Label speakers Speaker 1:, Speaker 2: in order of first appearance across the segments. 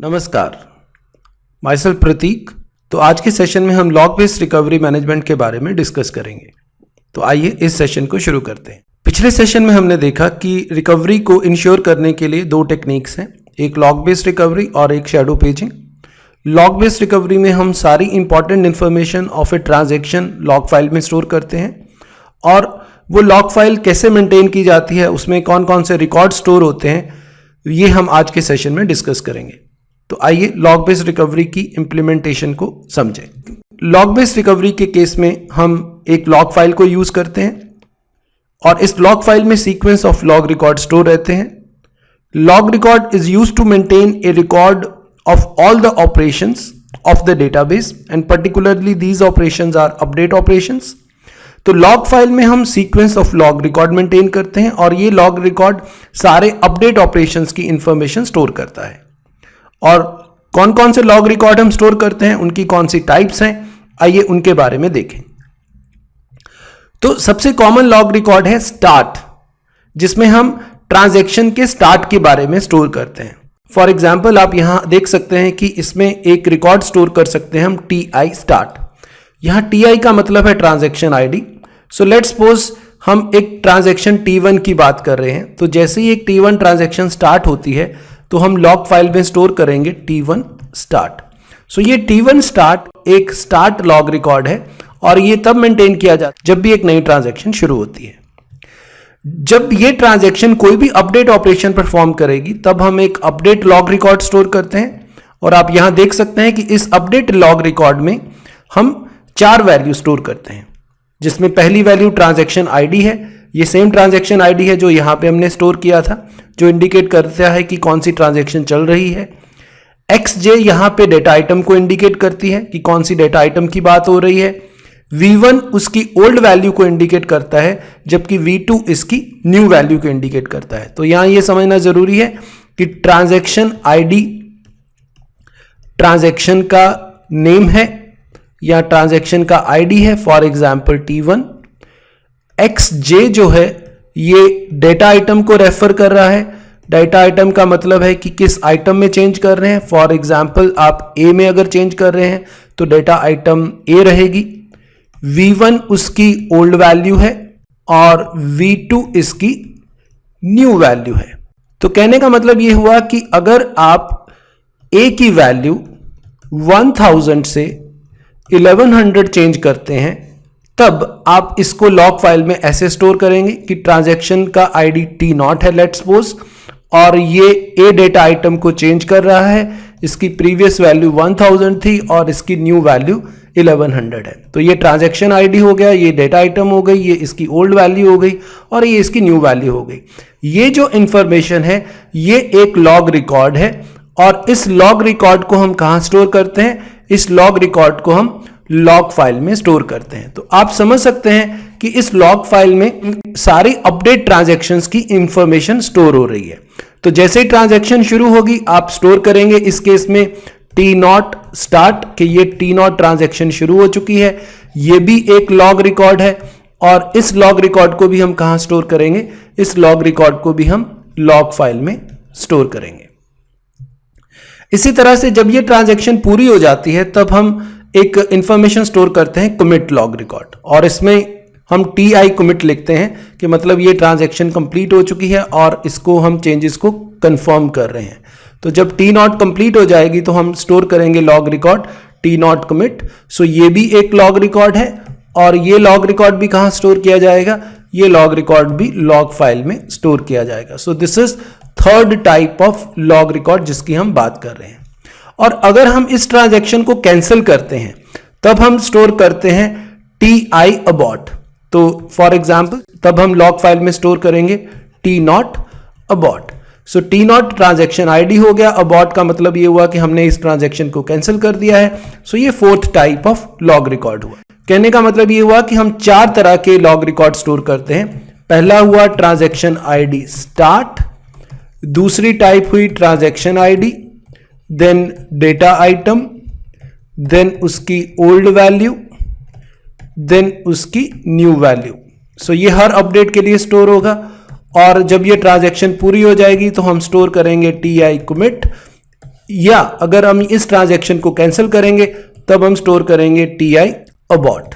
Speaker 1: नमस्कार, my self प्रतीक। तो आज के सेशन में हम लॉग बेस्ड रिकवरी मैनेजमेंट के बारे में डिस्कस करेंगे। तो आइए इस सेशन को शुरू करते हैं। पिछले सेशन में हमने देखा कि रिकवरी को इंश्योर करने के लिए दो टेक्निक्स हैं, एक लॉग बेस्ड रिकवरी और एक shadow paging. Log based recovery में हम सारी important information of a transaction log file में स्टोर करते हैं और वो लॉग फाइल कैसे मेंटेन की जाती है, उसमें कौन कौन से रिकॉर्ड स्टोर होते हैं, ये हम आज के सेशन में डिस्कस करेंगे। तो आइए लॉग बेस्ड रिकवरी की इंप्लीमेंटेशन को समझें। लॉग बेस्ड रिकवरी के केस में हम एक लॉग फाइल को यूज करते हैं और इस लॉग फाइल में sequence of log record store रहते हैं। Log record is used to maintain a record of all the operations of the database and particularly these operations are update operations. तो log file में हम sequence of log record maintain करते हैं और ये log record सारे update operations की information store करता है। और कौन कौन से लॉग रिकॉर्ड हम स्टोर करते हैं, उनकी कौन सी टाइप्स हैं, आइए उनके बारे में देखें। तो सबसे कॉमन लॉग रिकॉर्ड है स्टार्ट, जिसमें हम ट्रांजैक्शन के स्टार्ट के बारे में स्टोर करते हैं। फॉर एग्जांपल आप यहां देख सकते हैं कि इसमें एक रिकॉर्ड स्टोर कर सकते हैं हम TI स्टार्ट। यहां TI का मतलब है transaction ID। So let's suppose हम एक ट्रांजैक्शन T1 की बात कर रहे हैं, तो जैसे ही एक T1 ट्रांजैक्शन स्टार्ट होती है तो हम लॉग फाइल में स्टोर करेंगे T1 स्टार्ट। सो ये T1 स्टार्ट एक स्टार्ट लॉग रिकॉर्ड है और ये तब मेंटेन किया जाता है जब भी एक नई ट्रांजैक्शन शुरू होती है। जब ये ट्रांजैक्शन कोई भी अपडेट ऑपरेशन परफॉर्म करेगी तब हम एक अपडेट लॉग रिकॉर्ड स्टोर करते हैं और आप यहां देख सकते हैं कि इस अपडेट लॉग रिकॉर्ड में हम 4 वैल्यू स्टोर करते हैं, जिसमें पहली वैल्यू ट्रांजैक्शन ID है। ये सेम ट्रांजैक्शन ID है जो यहां पे हमने स्टोर किया था, जो इंडिकेट करता है कि कौन सी ट्रांजैक्शन चल रही है। XJ यहां पे डेटा आइटम को इंडिकेट करती है कि कौन सी डेटा आइटम की बात हो रही है। V1 उसकी ओल्ड वैल्यू को इंडिकेट करता है, जबकि V2 इसकी न्यू वैल्यू को इंडिकेट करता है। तो यहां ये समझना जरूरी है कि ट्रांजैक्शन ID ट्रांजैक्शन का नेम है या ट्रांजैक्शन का ID है। For example T1। XJ जो है ये डेटा आइटम को रेफर कर रहा है। डेटा आइटम का मतलब है कि किस आइटम में चेंज कर रहे हैं। फॉर एग्जाम्पल आप A में अगर चेंज कर रहे हैं तो डेटा आइटम A रहेगी। V1 उसकी ओल्ड वैल्यू है और V2 इसकी न्यू वैल्यू है। तो कहने का मतलब ये हुआ कि अगर आप A की वैल्यू 1000 से 1100 चेंज करते हैं तब आप इसको लॉग फाइल में ऐसे स्टोर करेंगे कि ट्रांजैक्शन का ID T0 है लेट्स सपोज, और ये A डेटा आइटम को चेंज कर रहा है। इसकी प्रीवियस वैल्यू 1000 थी और इसकी न्यू वैल्यू 1100 है। तो ये ट्रांजैक्शन ID हो गया, ये डेटा आइटम हो गई, ये इसकी ओल्ड वैल्यू हो गई और ये इसकी न्यू वैल्यू हो गई। ये जो इंफॉर्मेशन है ये एक लॉग रिकॉर्ड है और इस लॉग रिकॉर्ड को हम कहां स्टोर करते हैं? इस लॉग रिकॉर्ड को हम लॉग फाइल में स्टोर करते हैं। तो आप समझ सकते हैं कि इस लॉग फाइल में सारी अपडेट ट्रांजैक्शंस की इंफॉर्मेशन स्टोर हो रही है। तो जैसे ही ट्रांजैक्शन शुरू होगी आप स्टोर करेंगे इस केस में T0 स्टार्ट कि ये T0 ट्रांजैक्शन शुरू हो चुकी है। ये भी एक लॉग रिकॉर्ड है और इस लॉग रिकॉर्ड को भी हम कहां स्टोर करेंगे? इस लॉग रिकॉर्ड को भी हम लॉग फाइल में स्टोर करेंगे। इसी तरह से जब ये ट्रांजैक्शन पूरी हो जाती है तब हम एक इंफॉर्मेशन स्टोर करते हैं कमिट लॉग रिकॉर्ड, और इसमें हम TI कमिट लिखते हैं कि मतलब ये ट्रांजैक्शन कंप्लीट हो चुकी है और इसको हम चेंजेस को कंफर्म कर रहे हैं। तो जब T0 कंप्लीट हो जाएगी तो हम स्टोर करेंगे लॉग रिकॉर्ड T0 कमिट। सो ये भी एक लॉग रिकॉर्ड है और ये लॉग रिकॉर्ड भी कहां स्टोर किया जाएगा? ये लॉग रिकॉर्ड भी लॉग फाइल में स्टोर किया जाएगा। So this is third type of log record जिसकी हम बात कर रहे हैं। और अगर हम इस ट्रांजैक्शन को कैंसिल करते हैं तब हम स्टोर करते हैं TI abort। तो फॉर एग्जाम्पल तब हम लॉग फाइल में स्टोर करेंगे T0 abort। सो T0 ट्रांजैक्शन ID हो गया, abort का मतलब ये हुआ कि हमने इस ट्रांजैक्शन को कैंसिल कर दिया है। सो ये fourth type of log record हुआ। कहने का मतलब ये हुआ कि हम 4 तरह के लॉग रिकॉर्ड स्टोर करते हैं। पहला हुआ ट्रांजैक्शन ID स्टार्ट, दूसरी टाइप हुई transaction ID, then data item, then उसकी ओल्ड वैल्यू, देन उसकी न्यू वैल्यू। सो ये हर अपडेट के लिए स्टोर होगा और जब ये ट्रांजैक्शन पूरी हो जाएगी तो हम स्टोर करेंगे TI commit या अगर हम इस ट्रांजैक्शन को कैंसिल करेंगे तब हम स्टोर करेंगे TI abort।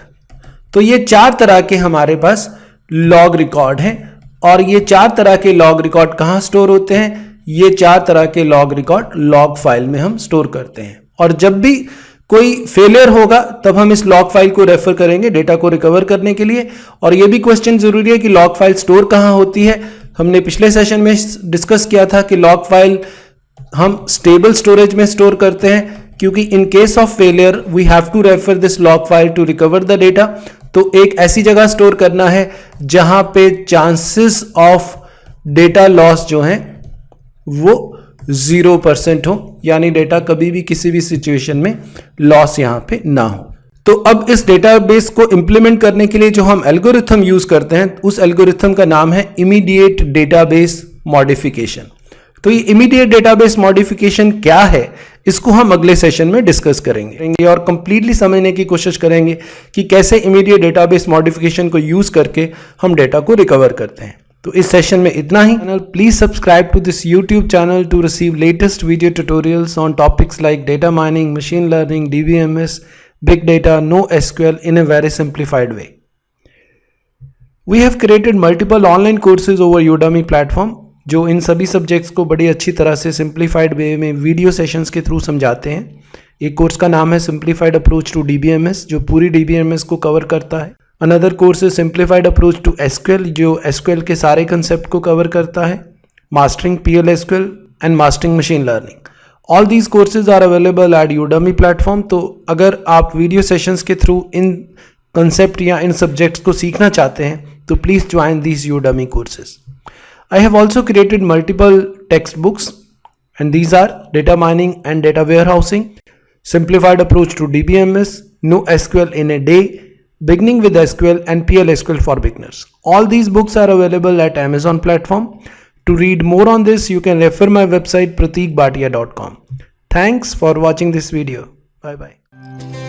Speaker 1: तो ये 4 तरह के हमारे पास लॉग रिकॉर्ड हैं और ये 4 तरह के लॉग रिकॉर्ड कहाँ स्टोर होते हैं? ये 4 तरह के लॉग रिकॉर्ड लॉग फाइल में हम स्टोर करते हैं और जब भी कोई फेलियर होगा तब हम इस लॉग फाइल को रेफर करेंगे डेटा को रिकवर करने के लिए। और ये भी क्वेश्चन जरूरी है कि लॉग फाइल स्टोर कहाँ होती है। हमने पिछले सेशन में डिस्कस किया था कि लॉग फाइल हम स्टेबल स्टोरेज में स्टोर करते हैं क्योंकि in case of failure we have to refer this log file to recover the data. तो एक ऐसी जगह स्टोर करना है जहां पे चांसेस ऑफ डेटा लॉस जो हैं वो 0% हो, यानी डेटा कभी भी किसी भी सिचुएशन में लॉस यहां पे ना हो। तो अब इस डेटाबेस को इंप्लीमेंट करने के लिए जो हम एल्गोरिथम यूज करते हैं उस एल्गोरिथम का नाम है इमीडिएट डेटाबेस मॉडिफिकेशन। तो ये इमीडिएट डेटाबेस मॉडिफिकेशन क्या है इसको हम अगले सेशन में डिस्कस करेंगे और कंप्लीटली समझने की कोशिश करेंगे कि कैसे इमीडिएट डेटाबेस मॉडिफिकेशन को यूज करके हम डेटा को रिकवर करते हैं। तो इस सेशन में इतना ही। Please subscribe to this YouTube channel to receive latest video tutorials on topics like data mining, machine learning, DBMS, big data, NoSQL in a very simplified way. We have created multiple online courses over Udemy platform जो इन सभी subjects को बड़ी अच्छी तरह से simplified वे में video sessions के through समझाते हैं। एक कोर्स का नाम है सिंप्लीफाइड अप्रोच टू DBMS जो पूरी DBMS को कवर करता है। अनदर कोर्स है सिंप्लीफाइड अप्रोच टू SQL जो SQL के सारे कंसेप्ट को कवर करता है। Mastering PL/SQL and mastering machine learning. All these courses are available at Udemy platform. तो अगर आप वीडियो सेशंस के थ्रू इन कंसेप्ट या इन सब्जेक्ट्स को सीखना चाहते हैं तो please join these Udemy courses. I have also created multiple textbooks and these are data mining and data warehousing, simplified approach to DBMS, NoSQL in a day, beginning with SQL and PL/SQL for beginners. All these books are available at Amazon platform. To read more on this, you can refer my website prateekbhatia.com. Thanks for watching this video. Bye bye.